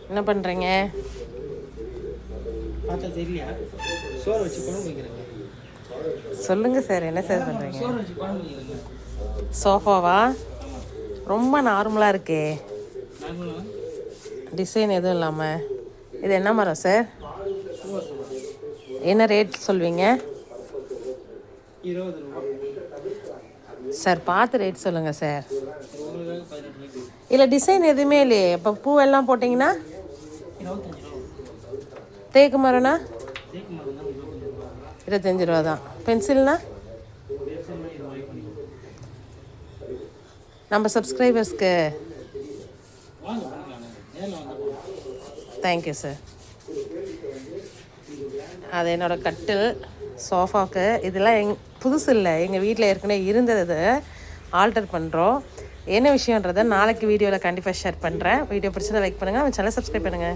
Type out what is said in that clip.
என்ன பண்ணுறீங்க? பார்த்தா தெரியலையா? சோறு வச்சு குழம்பு வைக்கிறேங்க. சொல்லுங்கள் சார், என்ன சார் பண்ணுறீங்க? சோறு வச்சு குழம்பு வைக்கிறேங்க. சோஃபாவா? ரொம்ப நார்மலாக இருக்கே, நார்மலாக டிசைன் எதுவும் இல்லாமல். இது என்ன மரம் சார்? பூவா சோறு. என்ன ரேட் சொல்வீங்க 20 ரூபா. சார்? பார்த்து ரேட் சொல்லுங்கள் சார். உங்களுக்காக 18 ரூபாய்க்கு. இல்லை டிசைன் எதுவுமே இல்லையே. இப்போ பூவெல்லாம் போட்டிங்கன்னா 25 ரூபா. தேக்கு மரம்னா தேக்கு மரம் தான் 25 ரூபா. 25 ரூபா தான். பென்சில்னா பென்சில் 20 ரூபாய்க்கு பண்ணிக்கலாம். நம்ம சப்ஸ்கிரைபர்ஸ்க்கு. வாங்க பண்ணிக்கலாம். நேரில் வந்தால் போதும். Thank you sir. அது என்னோடய கட்டில் சோஃபாவுக்கு. இதெல்லாம் புதுசு இல்லை, எங்கள் வீட்டில் ஏற்கனவே இருந்தது. ஆல்டர் பண்ணுறோம். என்ன விஷயன்றதை நாளைக்கு வீடியோவில் கண்டிப்பாக ஷேர் பண்ணுறேன். வீடியோ பிடிச்சதை லைக் பண்ணுங்கள், சேனலை சப்ஸ்கிரைப் பண்ணுங்கள்.